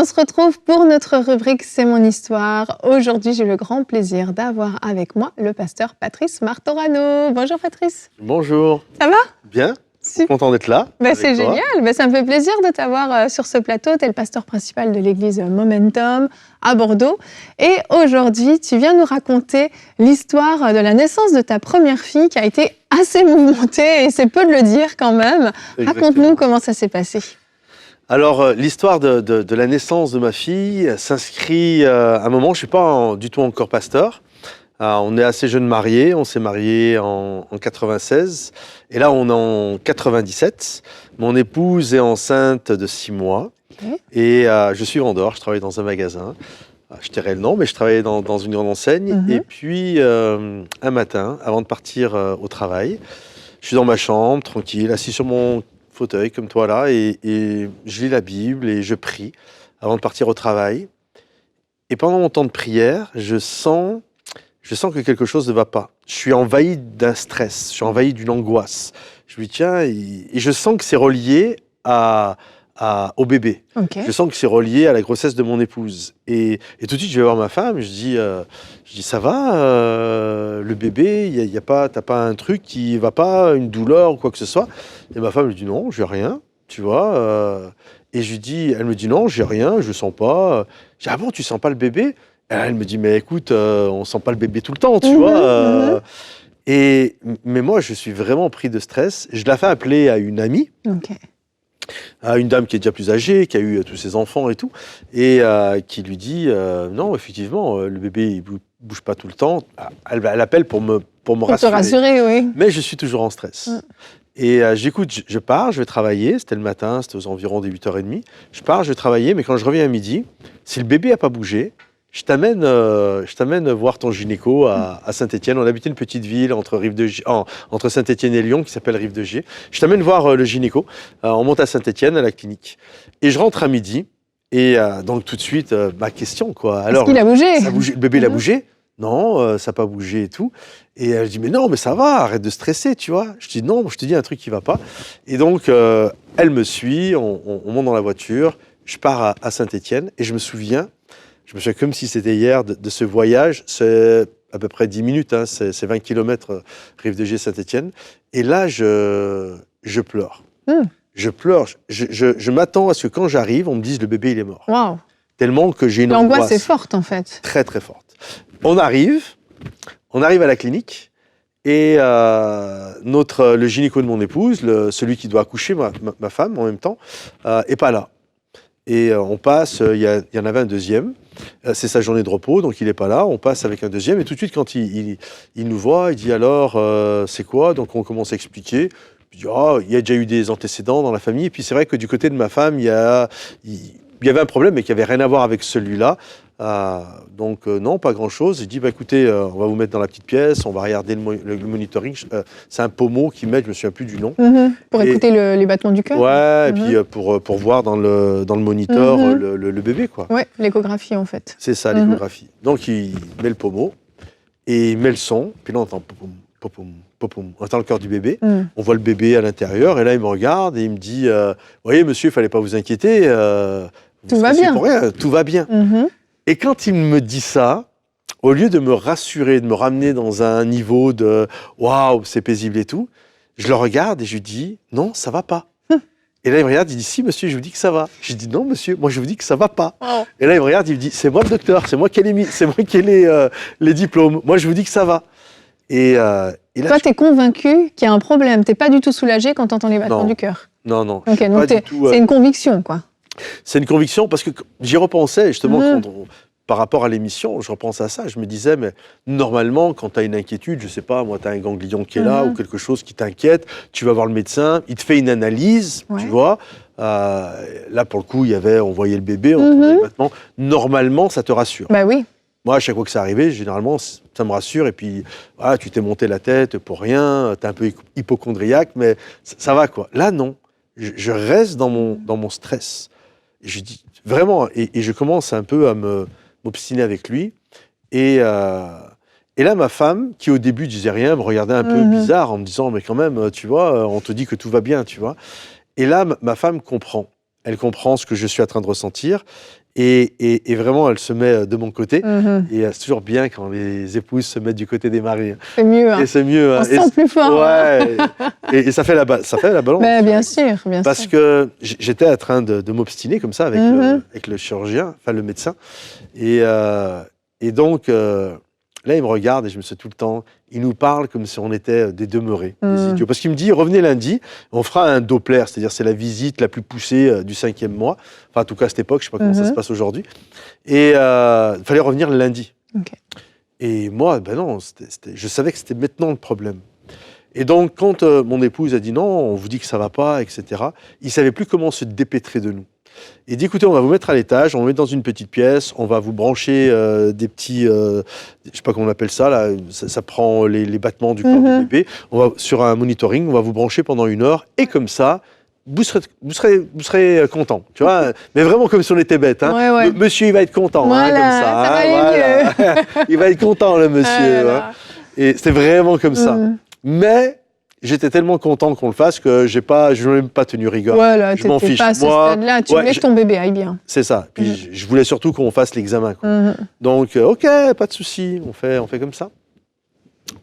on se retrouve pour notre rubrique C'est mon histoire. Aujourd'hui, j'ai le grand plaisir d'avoir avec moi le pasteur Patrice Martorano. Bonjour Patrice. Bonjour. Ça va? Bien. Content d'être là. C'est génial. Ça me fait plaisir de t'avoir sur ce plateau. Tu es le pasteur principal de l'église Momentum à Bordeaux. Et aujourd'hui, tu viens nous raconter l'histoire de la naissance de ta première fille qui a été assez mouvementée, et c'est peu de le dire quand même. Exactement. Raconte-nous comment ça s'est passé. Alors, l'histoire de la naissance de ma fille s'inscrit à un moment, je ne suis pas du tout encore pasteur. On est assez jeunes mariés, on s'est mariés en 96, et là on est en 97. Mon épouse est enceinte de 6 mois, et je suis vendeur, je travaille dans un magasin. Je tairai le nom, mais je travaillais dans une grande enseigne. Et puis, un matin, avant de partir au travail, je suis dans ma chambre, tranquille, assis sur mon fauteuil, comme toi là, et je lis la Bible et je prie avant de partir au travail. Et pendant mon temps de prière, je sens que quelque chose ne va pas. Je suis envahi d'un stress, je suis envahi d'une angoisse. Je me dis, tiens, et je sens que c'est relié au bébé. Okay. Je sens que c'est relié à la grossesse de mon épouse. Et tout de suite, je vais voir ma femme, je dis ça va, le bébé, t'as pas un truc qui va pas, une douleur ou quoi que ce soit? Et ma femme me dit non, j'ai rien, tu vois. Et elle me dit non, j'ai rien, je sens pas. Je dis ah bon, tu sens pas le bébé? Et elle me dit mais écoute, on sent pas le bébé tout le temps, tu vois. Mais moi, je suis vraiment pris de stress. Je la fais appeler à une amie. Okay. À une dame qui est déjà plus âgée, qui a eu tous ses enfants et tout, et qui lui dit non, effectivement, le bébé il bouge pas tout le temps. Elle appelle pour me rassurer. Te rassurer, oui. Mais je suis toujours en stress. Et j'écoute, je pars, je vais travailler. C'était le matin, c'était aux environs des 8h30. Je pars, je vais travailler, mais quand je reviens à midi, si le bébé a pas bougé, je t'amène voir ton gynéco à Saint-Étienne. On habitait une petite ville entre Saint-Étienne et Lyon qui s'appelle Rive-de-Gier. Je t'amène voir le gynéco. On monte à Saint-Étienne, à la clinique. Et je rentre à midi. Et donc tout de suite, ma question, quoi. Alors, est-ce qu'il a bougé? Le bébé, il a bougé? Non, ça n'a pas bougé et tout. Et elle dit, mais non, mais ça va, arrête de stresser, tu vois. Je dis, non, je te dis un truc qui ne va pas. Et donc, elle me suit, on monte dans la voiture. Je pars à Saint-Étienne et je me souviens comme si c'était hier de ce voyage. C'est à peu près 10 minutes, hein, c'est 20 km Rive-de-Gier, Saint-Étienne. Et là, je pleure. Je pleure. Je m'attends à ce que quand j'arrive, on me dise le bébé, il est mort. Wow. Tellement que j'ai une angoisse. L'angoisse est forte, en fait. Très, très forte. On arrive à la clinique et le gynéco de mon épouse, celui qui doit accoucher, ma femme en même temps, est pas là. Et on passe, il y en avait un deuxième, c'est sa journée de repos, donc il n'est pas là, on passe avec un deuxième, et tout de suite, quand il nous voit, il dit alors, c'est quoi? Donc on commence à expliquer, il dit, il y a déjà eu des antécédents dans la famille, et puis c'est vrai que du côté de ma femme, il y avait un problème, mais qui n'avait rien à voir avec celui-là. Donc non, pas grand-chose. Il dit, écoutez, on va vous mettre dans la petite pièce, on va regarder le monitoring. C'est un pommeau qui met, je me souviens plus du nom. Pour écouter les battements du cœur. Ouais, et puis pour voir dans le moniteur le bébé, quoi. Ouais, l'échographie en fait. C'est ça, l'échographie. Donc il met le pommeau et il met le son, puis là on entend popom, popom, popom. On entend le cœur du bébé, on voit le bébé à l'intérieur, et là il me regarde et il me dit, voyez monsieur, il fallait pas vous inquiéter, tout va bien. Pour rien, tout va bien. Et quand il me dit ça, au lieu de me rassurer, de me ramener dans un niveau de « waouh, c'est paisible et tout », je le regarde et je lui dis « non, ça va pas ». Et là, il me regarde, il dit « si, monsieur, je vous dis que ça va ». Je dis « non, monsieur, moi, je vous dis que ça va pas ». Et là, il me regarde, il me dit « c'est moi le docteur, c'est moi qui ai les diplômes, moi, je vous dis que ça va ». Et là, toi, tu es convaincu qu'il y a un problème, tu n'es pas du tout soulagé quand tu entends les battements du cœur. Non, non. Okay, donc c'est une conviction, quoi. C'est une conviction parce que j'y repensais justement par rapport à l'émission, je repense à ça, je me disais, mais normalement, quand tu as une inquiétude, je sais pas, moi, tu as un ganglion qui est là ou quelque chose qui t'inquiète, tu vas voir le médecin, il te fait une analyse, tu vois. Là, pour le coup, on voyait le bébé, on entendait les battements. Normalement, ça te rassure. Bah oui. Moi, à chaque fois que ça arrivait, généralement, ça me rassure. Et puis, voilà, tu t'es monté la tête pour rien, tu es un peu hypochondriaque, mais ça va, quoi. Là, non. Je reste dans mon stress. Et je dis vraiment, et je commence un peu à m'obstiner avec lui. Et là, ma femme, qui au début disait rien, me regardait un peu bizarre en me disant, mais quand même, tu vois, on te dit que tout va bien, tu vois. Et là, ma femme comprend. elle comprend ce que je suis en train de ressentir. Et vraiment, elle se met de mon côté. Et c'est toujours bien quand les épouses se mettent du côté des maris. C'est mieux. Et c'est mieux. On se sent plus fort. Ouais. Et ça fait la balance. Mais bien sûr, bien Parce sûr. que j'étais en train de m'obstiner comme ça avec le chirurgien, enfin le médecin. Et donc, là, il me regarde et je me suis tout le temps, il nous parle comme si on était des demeurés, des idiots. Parce qu'il me dit, revenez lundi, on fera un Doppler, c'est-à-dire c'est la visite la plus poussée du 5e mois. Enfin, en tout cas, à cette époque, je ne sais pas comment ça se passe aujourd'hui. Et il fallait revenir le lundi. Okay. Et moi, ben non, je savais que c'était maintenant le problème. Et donc, quand mon épouse a dit non, on vous dit que ça ne va pas, etc., il ne savait plus comment se dépêtrer de nous. Il dit, écoutez, on va vous mettre à l'étage, on va vous mettre dans une petite pièce, on va vous brancher des petits, je sais pas comment on appelle ça, là, ça prend les battements du corps du bébé, on va sur un monitoring, on va vous brancher pendant 1 heure, et comme ça, vous serez content, tu vois, mais vraiment comme si on était bête. Hein. Ouais. Monsieur, il va être content, voilà, comme ça. Ça va aller mieux. Il va être content, le monsieur. Hein. Et c'était vraiment comme ça. Mais j'étais tellement content qu'on le fasse que je n'ai même pas tenu rigueur. Voilà, je m'en fiche. Pas à ce stade-là. Tu voulais que ton bébé aille bien. C'est ça. Puis je voulais surtout qu'on fasse l'examen. Donc, ok, pas de souci. On fait comme ça.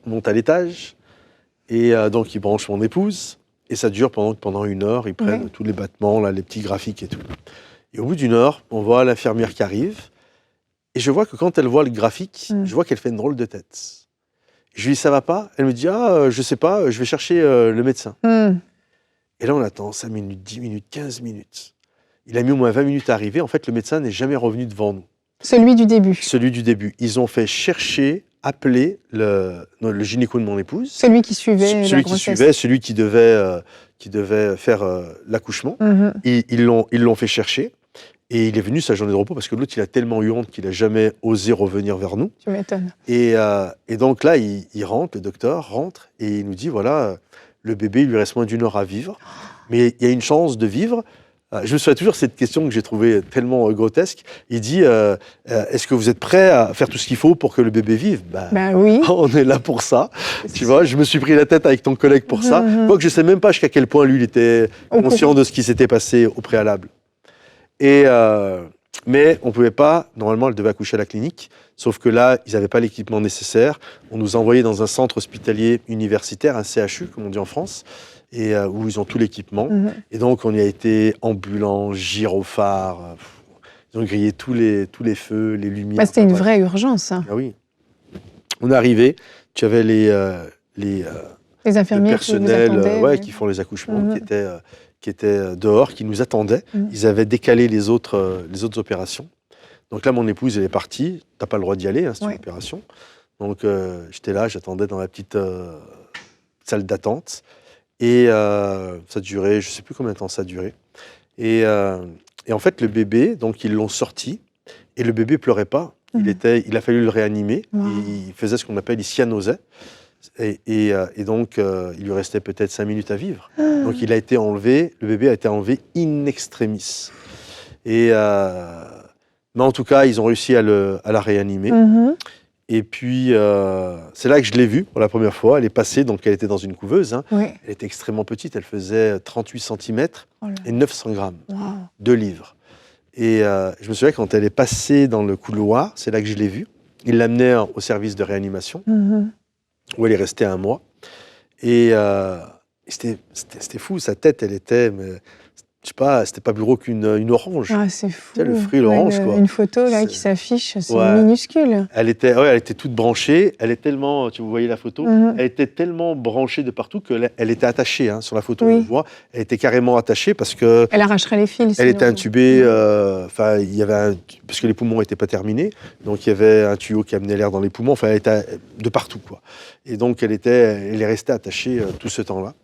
On monte à l'étage. Et donc, il branche mon épouse. Et ça dure pendant 1 heure. Ils prennent tous les battements, là, les petits graphiques et tout. Et au bout d'1 heure, on voit l'infirmière qui arrive. Et je vois que quand elle voit le graphique, je vois qu'elle fait une drôle de tête. Je lui dis, ça va pas? Elle me dit, je sais pas, je vais chercher le médecin. Et là, on attend 5 minutes, 10 minutes, 15 minutes. Il a mis au moins 20 minutes à arriver. En fait, le médecin n'est jamais revenu devant nous. Celui du début. Celui du début. Ils ont fait chercher, appeler le gynéco de mon épouse. Celui qui suivait celui qui suivait, celui qui devait faire l'accouchement. Ils l'ont fait chercher. Et il est venu sa journée de repos parce que l'autre, il a tellement eu honte qu'il n'a jamais osé revenir vers nous. Tu m'étonnes. Et donc là, il rentre, le docteur rentre, et il nous dit, voilà, le bébé, il lui reste moins d'1 heure à vivre, mais il y a une chance de vivre. Je me souviens toujours de cette question que j'ai trouvée tellement grotesque. Il dit, est-ce que vous êtes prêts à faire tout ce qu'il faut pour que le bébé vive? Ben oui. On est là pour ça. Tu vois, je me suis pris la tête avec ton collègue pour ça. Quoique je ne sais même pas jusqu'à quel point lui, il était conscient de ce qui s'était passé au préalable. Mais on ne pouvait pas, normalement elle devait accoucher à la clinique, sauf que là, ils n'avaient pas l'équipement nécessaire. On nous a envoyés dans un centre hospitalier universitaire, un CHU, comme on dit en France, et où ils ont tout l'équipement. Et donc on y a été ambulants, gyrophares, ils ont grillé tous les feux, les lumières. C'était une vraie urgence. Hein. Ah oui. On est arrivé, tu avais les infirmiers personnels qui font les accouchements, qui étaient dehors, qui nous attendaient. Ils avaient décalé les autres opérations. Donc là, mon épouse, elle est partie. Tu n'as pas le droit d'y aller, hein, c'est une opération. Donc j'étais là, j'attendais dans la petite salle d'attente. Et ça durait, je ne sais plus combien de temps ça a duré. Et en fait, le bébé, donc ils l'ont sorti. Et le bébé ne pleurait pas. Il a fallu le réanimer. Il faisait ce qu'on appelle, il cyanosait. Et donc, il lui restait peut-être 5 minutes à vivre. Donc, il a été enlevé, le bébé a été enlevé in extremis. Mais en tout cas, ils ont réussi à la réanimer. Et puis, c'est là que je l'ai vue pour la première fois. Elle est passée, donc elle était dans une couveuse. Hein. Elle était extrêmement petite, elle faisait 38 cm et 900 grammes, 2 livres. Et je me souviens, quand elle est passée dans le couloir, c'est là que je l'ai vue. Il l'amenait au service de réanimation. Où elle est restée 1 mois. Et c'était fou, sa tête, elle était, je sais pas, c'était pas plus gros qu'une orange. Ah, c'est fou. Tu sais, le fruit, l'orange, quoi. Une photo là qui s'affiche, c'est minuscule. Elle était toute branchée, elle est tellement, vous voyez la photo, elle était tellement branchée de partout qu'elle était attachée, hein, sur la photo, on voit, elle était carrément attachée parce que... Elle arracherait les fils. Elle était intubée, il y avait parce que les poumons n'étaient pas terminés, donc il y avait un tuyau qui amenait l'air dans les poumons, elle était de partout, quoi. Et donc elle est restée attachée tout ce temps-là.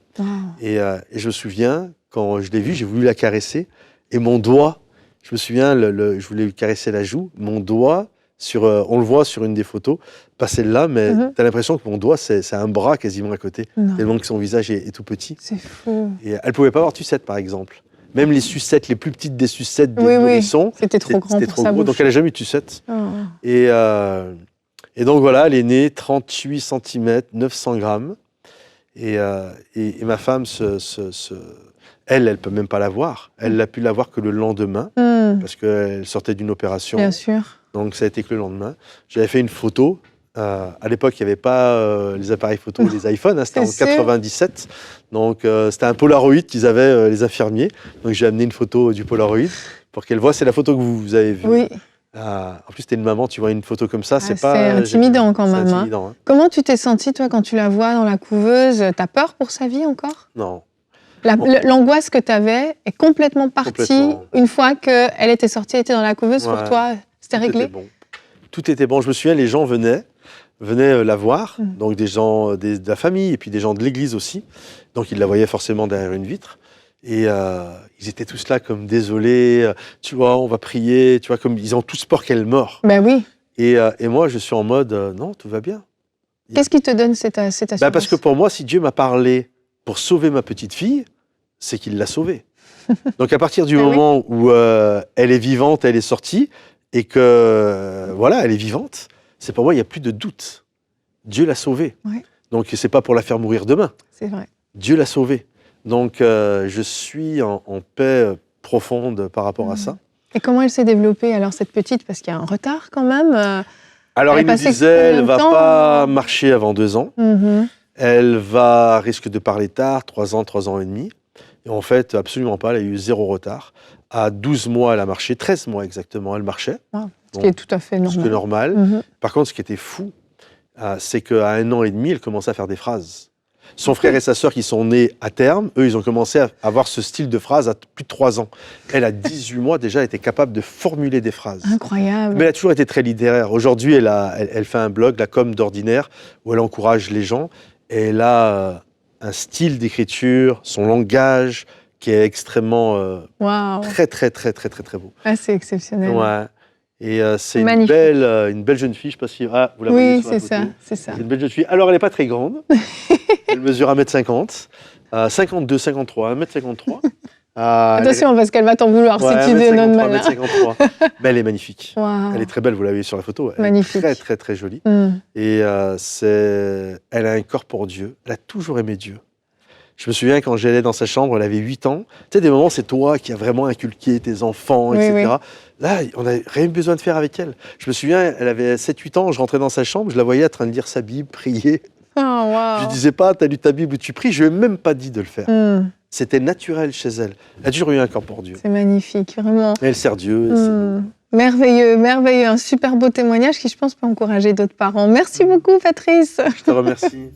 Et je me souviens, quand je l'ai vue, j'ai voulu la caresser, et mon doigt, je me souviens, je voulais lui caresser la joue, mon doigt, on le voit sur une des photos, pas celle-là, mais tu as l'impression que mon doigt, c'est un bras quasiment à côté, tellement que son visage est tout petit. C'est fou. Et elle ne pouvait pas avoir de sucette, par exemple. Même les sucettes, les plus petites des sucettes des nourrissons, c'était trop grand pour sa bouche. Donc elle n'a jamais eu de sucette. Et donc voilà, elle est née 38 cm, 900 grammes. Et ma femme Elle ne peut même pas la voir. Elle n'a pu la voir que le lendemain, parce qu'elle sortait d'une opération. Bien sûr. Donc ça a été que le lendemain. J'avais fait une photo. À l'époque, il n'y avait pas les appareils photo, les iPhones. Hein, c'était en 97. Donc c'était un Polaroid qu'ils avaient, les infirmiers. Donc j'ai amené une photo du Polaroid pour qu'elle voit. C'est la photo que vous avez vue. Oui. En plus, t'es une maman, tu vois une photo comme ça, c'est pas... C'est intimidant quand même. Intimidant, hein. Comment tu t'es sentie, toi, quand tu la vois dans la couveuse? T'as peur pour sa vie encore? Non. L'angoisse que tu avais est complètement partie une fois qu'elle était sortie, elle était dans la couveuse. Pour toi, c'était réglé? Tout était bon. Je me souviens, les gens venaient la voir, donc des gens de la famille et puis des gens de l'église aussi. Donc ils la voyaient forcément derrière une vitre. Et ils étaient tous là comme désolés, tu vois, on va prier, tu vois, comme ils ont tous peur qu'elle meure. Ben oui. Et moi, je suis en mode, non, tout va bien. Qu'est-ce qui te donne cette assurance? Parce que pour moi, si Dieu m'a parlé pour sauver ma petite fille, c'est qu'il l'a sauvée. Donc à partir du moment où elle est vivante, elle est sortie, et que, voilà, elle est vivante, c'est pour moi, il n'y a plus de doute. Dieu l'a sauvée. Ouais. Donc c'est pas pour la faire mourir demain. C'est vrai. Dieu l'a sauvée. Donc, je suis en paix profonde par rapport à ça. Et comment elle s'est développée, alors, cette petite? Parce qu'il y a un retard, quand même. Alors, il me disait, elle ne va pas marcher avant 2 ans. Elle risque de parler tard, 3 ans, 3 ans et demi. Et en fait, absolument pas, elle a eu 0 retard. À 12 mois, elle a marché, 13 mois exactement, elle marchait. Wow. Ce qui est tout à fait normal. Ce qui est normal. Par contre, ce qui était fou, c'est qu'à 1 an et demi, elle commençait à faire des phrases. Son frère et sa sœur qui sont nés à terme, eux, ils ont commencé à avoir ce style de phrase à plus de 3 ans. Elle, à 18 mois, déjà, était capable de formuler des phrases. Incroyable. Mais elle a toujours été très littéraire. Aujourd'hui, elle fait un blog, La Com d'ordinaire, où elle encourage les gens. Et elle a un style d'écriture, son langage, qui est extrêmement très, très, très, très, très, très beau. Ah, c'est exceptionnel. Ouais. Et c'est une belle jeune fille, je ne sais pas si vous la voyez sur la photo. C'est ça. C'est une belle jeune fille. Alors, elle n'est pas très grande. Elle mesure 1m50, 52, 53, 1m53. Attention, parce qu'elle va t'en vouloir si tu dénonnes mal. 1m53. Mais elle est magnifique. Wow. Elle est très belle, vous la voyez sur la photo. Elle magnifique. est très, très, très jolie. Et elle a un corps pour Dieu. Elle a toujours aimé Dieu. Je me souviens quand j'allais dans sa chambre, elle avait 8 ans. Tu sais, des moments, c'est toi qui as vraiment inculqué tes enfants, etc. Oui. Là, on n'avait rien besoin de faire avec elle. Je me souviens, elle avait 7-8 ans, je rentrais dans sa chambre, je la voyais en train de lire sa Bible, prier. Oh, wow. Je ne disais pas, t'as lu ta Bible ou tu pries, je ne lui ai même pas dit de le faire. C'était naturel chez elle. Elle a toujours eu un corps pour Dieu. C'est magnifique, vraiment. Et elle sert Dieu. Merveilleux, merveilleux. Un super beau témoignage qui, je pense, peut encourager d'autres parents. Merci beaucoup, Patrice. Je te remercie.